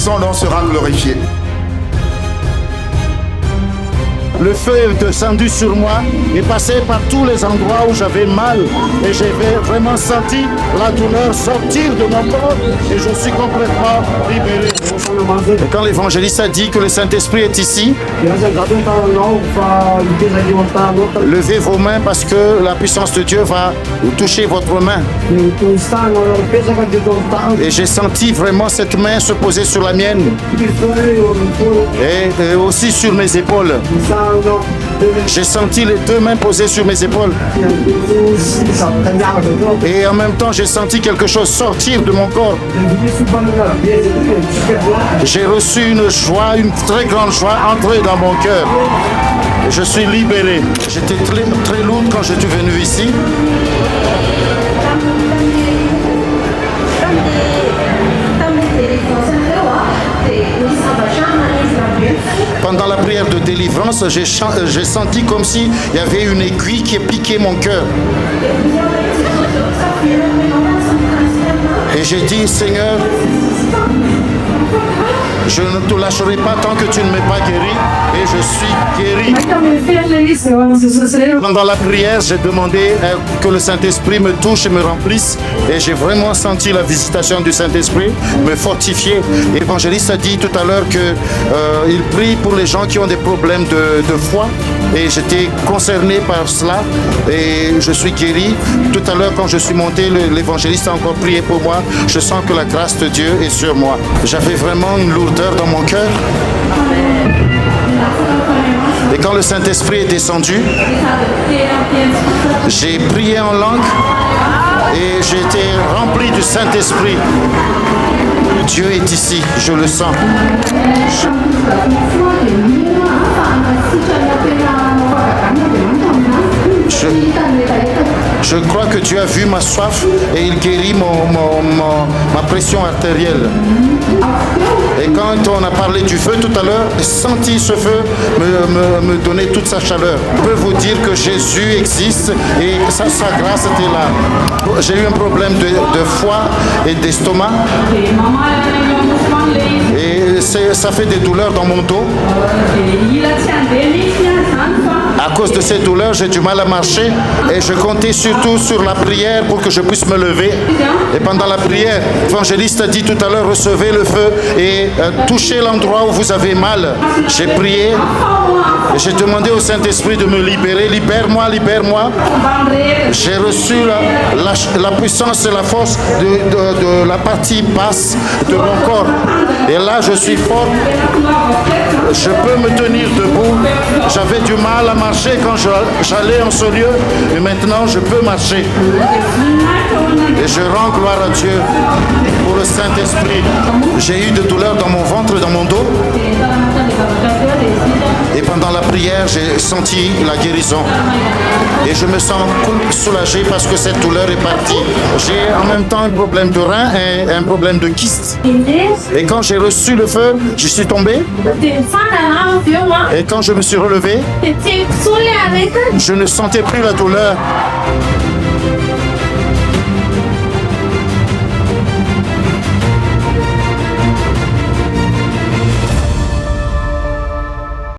son nom sera glorifié. Le feu est descendu sur moi et passé par tous les endroits où j'avais mal. Et j'ai vraiment senti la douleur sortir de mon corps et je suis complètement libéré. Et quand l'évangéliste a dit que le Saint-Esprit est ici, levez vos mains parce que la puissance de Dieu va toucher votre main. Et j'ai senti vraiment cette main se poser sur la mienne et aussi sur mes épaules. J'ai senti les deux mains posées sur mes épaules. Et en même temps, j'ai senti quelque chose sortir de mon corps. J'ai reçu une joie, une très grande joie entrer dans mon cœur. Et je suis libéré. J'étais très lourd quand je suis venu ici. Pendant la prière de délivrance, j'ai senti comme s'il y avait une aiguille qui piquait mon cœur. Et j'ai dit, Seigneur, je ne te lâcherai pas tant que tu ne m'as pas guéri, et je suis guéri. Pendant la prière, j'ai demandé que le Saint-Esprit me touche et me remplisse, et j'ai vraiment senti la visitation du Saint-Esprit me fortifier. L'évangéliste a dit tout à l'heure qu'il prie pour les gens qui ont des problèmes de foi, et j'étais concerné par cela, et je suis guéri. Tout à l'heure, quand je suis monté, l'évangéliste a encore prié pour moi. Je sens que la grâce de Dieu est sur moi. J'avais vraiment une lourdeur dans mon cœur. Et quand le Saint-Esprit est descendu, j'ai prié en langue et j'ai été rempli du Saint-Esprit. Dieu est ici, je le sens. Je crois que Dieu a vu ma soif et il guérit ma pression artérielle. Et quand on a parlé du feu tout à l'heure, j'ai senti ce feu me donner toute sa chaleur. Je peux vous dire que Jésus existe et que sa grâce était là. J'ai eu un problème de foie et d'estomac. Et ça fait des douleurs dans mon dos. À cause de ces douleurs, j'ai du mal à marcher et je comptais surtout sur la prière pour que je puisse me lever. Et pendant la prière, l'évangéliste a dit tout à l'heure, recevez le feu et touchez l'endroit où vous avez mal. J'ai prié et j'ai demandé au Saint-Esprit de me libérer. Libère-moi, libère-moi. J'ai reçu la puissance et la force de la partie basse de mon corps. Et là, je suis fort. Je peux me tenir debout. J'avais du mal à marcher quand j'allais en ce lieu. Et maintenant, je peux marcher. Et je rends gloire à Dieu pour le Saint-Esprit. J'ai eu de douleurs dans mon ventre et dans mon dos. Et pendant la prière, j'ai senti la guérison. Et je me sens soulagé parce que cette douleur est partie. J'ai en même temps un problème de rein et un problème de kyste. Et quand j'ai reçu le feu, je suis tombé. Et quand je me suis relevé, je ne sentais plus la douleur.